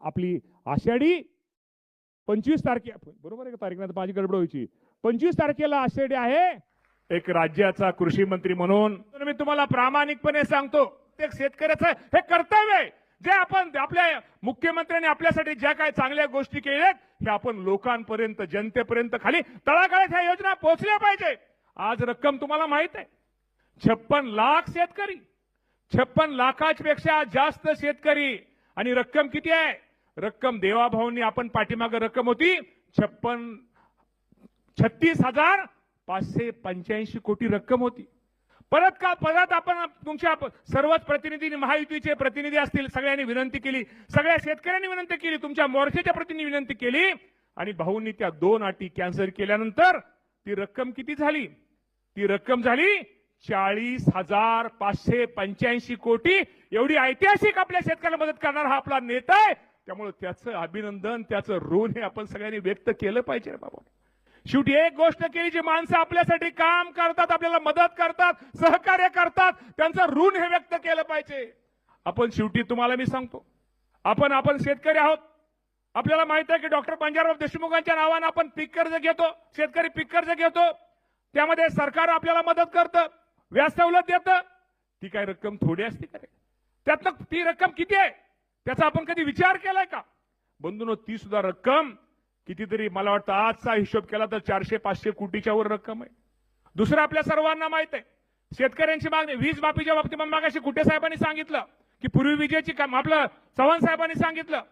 आपली आषाढी 25 तारखे, बरोबर आहे का तारीख? नाही माझी गडबड व्हायची. 25 तारखेला आषाढी आहे. एक राज्याचा कृषी मंत्री म्हणून मी तुम्हाला प्रामाणिकपणे सांगतो, एक शेतकऱ्याचं हे कर्तव्य आहे. जे आपण आपल्या मुख्यमंत्र्यांनी आपल्यासाठी ज्या काही चांगल्या गोष्टी केल्यात हे आपण लोकांपर्यंत, जनतेपर्यंत, खाली तळागाळात ह्या योजना पोहोचल्या पाहिजे. आज रक्कम तुम्हाला माहित आहे, 56 लाख शेतकरी, 56 लाखापेक्षा जास्त शेतकरी. आणि रक्कम किती आहे? रक्कम देवाभाऊंनी आपण पाठीमागे रक्कम होती 36,585 कोटी रक्कम होती. परत आपण तुमच्या सर्वच प्रतिनिधी, महायुतीचे प्रतिनिधी असतील, सगळ्यांनी विनंती केली, सगळ्या शेतकऱ्यांनी विनंती केली, तुमच्या मोर्चाच्या प्रतिनिधी विनंती केली आणि भाऊंनी त्या 2 अटी कॅन्सल केल्यानंतर ती रक्कम किती झाली? ती रक्कम झाली 40,585 कोटी. एवढी ऐतिहासिक आपल्या शेतकऱ्याला मदत करणारा हा आपला नेता आहे. त्यामुळे त्याचं अभिनंदन, त्याचं ऋण हे आपण सगळ्यांनी व्यक्त केलं पाहिजे बाबा. शेवटी एक गोष्ट केली, जी माणसं आपल्यासाठी काम करतात, आपल्याला मदत करतात, सहकार्य करतात, त्यांचं ऋण हे व्यक्त केलं पाहिजे. आपण शेवटी तुम्हाला मी सांगतो, आपण शेतकरी आहोत. आपल्याला माहित आहे की डॉक्टर पंजाबराव देशमुखांच्या नावानं आपण पीक कर्ज घेतो, शेतकरी पीक कर्ज घेतो. त्यामध्ये सरकार आपल्याला मदत करतं, व्याज सवलत देतं. ती काय रक्कम थोडी असते का रे? त्यातनं ती रक्कम किती आहे त्याचा आपण कधी विचार केलाय का? बंधूंनो, ती सुद्धा रक्कम कितीतरी, मला वाटतं आजचा हिशोब केला तर 400-500 कोटीच्या वर रक्कम आहे. दुसरं आपल्या सर्वांना माहित आहे, शेतकऱ्यांची मागणी वीज माफीच्या बाबतीत मागाशी कुठे साहेबांनी सांगितलं की पूर्वी विजेची काम, आपलं चव्हाण साहेबांनी सांगितलं.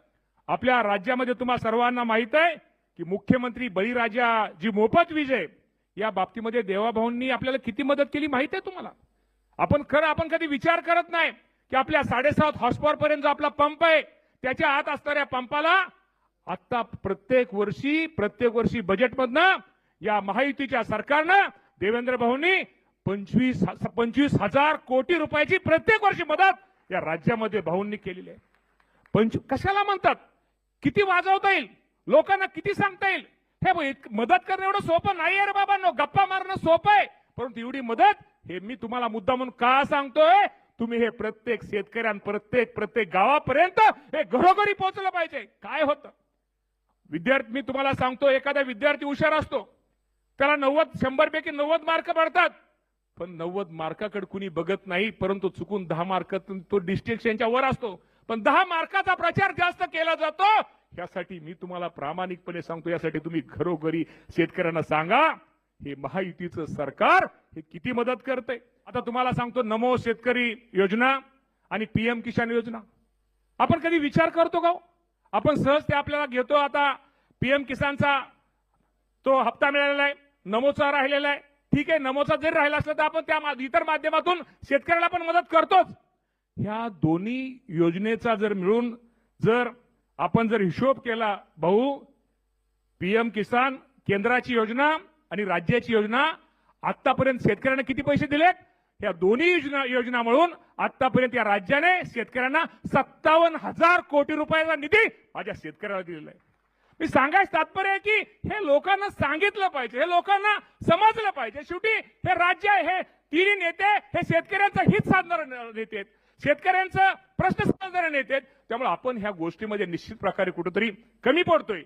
आपल्या राज्यामध्ये तुम्हाला सर्वांना माहित आहे की मुख्यमंत्री बळीराजा जी मोफत वीज आहे या बाबतीमध्ये देवाभाऊंनी आपल्याला किती मदत केली माहित आहे तुम्हाला? आपण कधी विचार करत नाही की आपल्या 7.5 हॉर्सपॉवर पर्यंत जो आपला पंप आहे त्याच्या आत असणाऱ्या पंपाला आता प्रत्येक वर्षी बजेटमधनं या महायुतीच्या सरकारनं देवेंद्र भाऊंनी 25,000 कोटी रुपयाची प्रत्येक वर्षी मदत या राज्यामध्ये भाऊंनी केलेली आहे. कशाला म्हणतात? किती वाजवता येईल, लोकांना किती सांगता येईल? हे मदत करणं एवढं सोपं नाही रे बाबांनो. गप्पा मारणं सोपं आहे, परंतु एवढी मदत हे मी तुम्हाला मुद्दा म्हणून का सांगतोय, तुम्ही हे प्रत्येक प्रत्येक गावापर्यंत हे घरोघरी पोहोचलं पाहिजे. काय होतं विद्यार्थी, मी तुम्हाला सांगतो, एखादा विद्यार्थी हुशार असतो, त्याला 100 पैकी 90 मार्क पडतात, पण 90 मार्काकडे कुणी बघत नाही, परंतु चुकून 10 मार्कातून तो डिस्टिंक्शनच्या वर असतो, पण 10 मार्काचा प्रचार जास्त केला जातो. यासाठी मी तुम्हाला प्रामाणिकपणे सांगतो, यासाठी तुम्ही घरोघरी शेतकऱ्यांना सांगा हे महायुतीचं सरकार हे किती मदत करते. आता तुम्हाला सांगतो, नमो शेतकरी योजना आणि पीएम किसान योजना आपण कधी विचार करतो का? आपण सहज ते आपल्याला घेतो. आता पीएम किसानचा तो हप्ता मिळालेला आहे, नमोचा राहिलेला आहे. ठीक आहे, नमोचा जरी राहिला असला तर आपण त्या इतर माध्यमातून शेतकऱ्याला पण मदत करतोच. ह्या दोन्ही योजनेचा जर मिळून आपण हिशोब केला भाऊ, पीएम किसान केंद्राची योजना आणि राज्याची योजना आतापर्यंत शेतकऱ्यांना किती पैसे दिलेत? या दोन्ही योजना मिळून आतापर्यंत या राज्याने शेतकऱ्यांना 57,000 कोटी रुपयाचा निधी माझ्या शेतकऱ्याला दिलेला आहे. मी सांगायचं तात्पर्य आहे की हे लोकांना सांगितलं पाहिजे, हे लोकांना समजलं पाहिजे. शेवटी हे राज्य आहे, हे तिन्ही नेते हे शेतकऱ्यांचं हित साधणारे नेते, शेतकऱ्यांचं प्रश्न समजणारे नेते. त्यामुळे आपण ह्या गोष्टीमध्ये निश्चित प्रकारे कुठेतरी कमी पडतोय,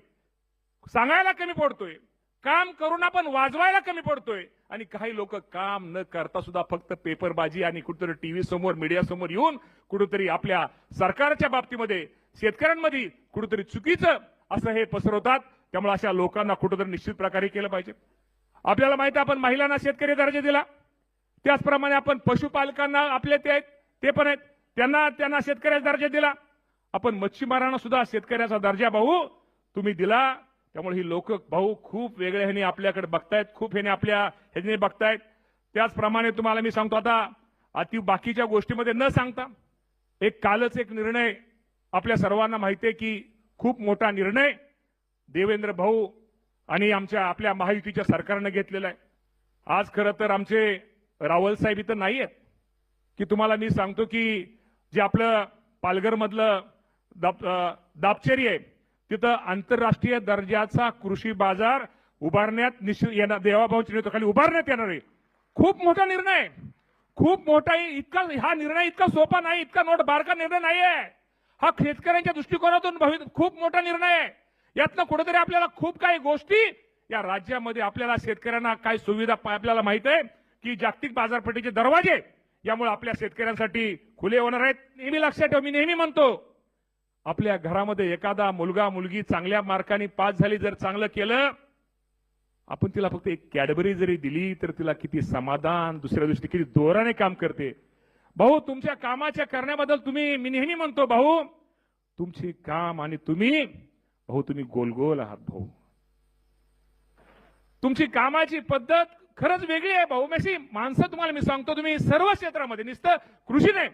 सांगायला कमी पडतोय, काम करून आपण वाजवायला कमी पडतोय. आणि काही लोक काम न करता सुद्धा फक्त पेपरबाजी आणि कुठेतरी टीव्ही समोर, मीडिया समोर येऊन कुठेतरी आपल्या सरकारच्या बाबतीमध्ये शेतकऱ्यांमध्ये कुठेतरी चुकीचं असं हे पसरवतात. त्यामुळे अशा लोकांना कुठेतरी निश्चित प्रकारे केलं पाहिजे. आपल्याला माहिती आहे, आपण महिलांना शेतकरी दर्जा दिला, त्याचप्रमाणे आपण पशुपालकांना आपले ते पण आहेत, त्यांना शेतकऱ्याचा दर्जा दिला. आपण मच्छीमारांना सुद्धा शेतकऱ्याचा दर्जा भाऊ तुम्ही दिला. त्यामुळे ही लोक भाऊ खूप वेगळ्या ह्याने आपल्याकडे बघतायत, खूप ह्याने आपल्या ह्याने बघतायत. त्याचप्रमाणे तुम्हाला मी सांगतो, आता बाकीच्या गोष्टीमध्ये न सांगता कालच एक निर्णय आपल्या सर्वांना माहिती आहे की खूप मोठा निर्णय देवेंद्र भाऊ आणि आपल्या महायुतीच्या सरकारनं घेतलेला आहे. आज खरं तर आमचे रावल साहेब इथं नाही आहेत की तुम्हाला मी सांगतो की जे आपलं पालघरमधलं दापचेरी आहे तिथं आंतरराष्ट्रीय दर्जाचा कृषी बाजार उभारण्यात देवाभाऊच्या नेतृत्वाखाली उभारण्यात येणार आहे. खूप मोठा निर्णय आहे, खूप मोठा. हा निर्णय इतका सोपा नाही, इतका बारका निर्णय नाही आहे. हा शेतकऱ्यांच्या दृष्टिकोनातून खूप मोठा निर्णय आहे. यातनं कुठेतरी आपल्याला खूप काही गोष्टी या राज्यामध्ये आपल्याला शेतकऱ्यांना काय सुविधा आपल्याला माहित आहे की जागतिक बाजारपेठेचे दरवाजे यामुळे आपल्या शेतकऱ्यांसाठी खुले होणार आहेत. नेहमी लक्षात ठेव, मी नेहमी म्हणतो आपल्या घरामध्ये एखादा मुलगा मुलगी चांगल्या मार्काने पास झाली, जर चांगलं केलं, आपण तिला फक्त एक कॅडबरी जरी दिली तर तिला किती समाधान, दुसऱ्या दिवशी किती जोराने काम करते. भाऊ, तुमच्या कामाच्या करण्याबद्दल मी नेहमी म्हणतो भाऊ, तुमची काम आणि तुम्ही गोल गोल आहात भाऊ. तुमची कामाची पद्धत खरंच वेगळी आहे भाऊ. मेसी माणसं तुम्हाला मी सांगतो, तुम्ही सर्व क्षेत्रामध्ये नुसतं कृषी नाही,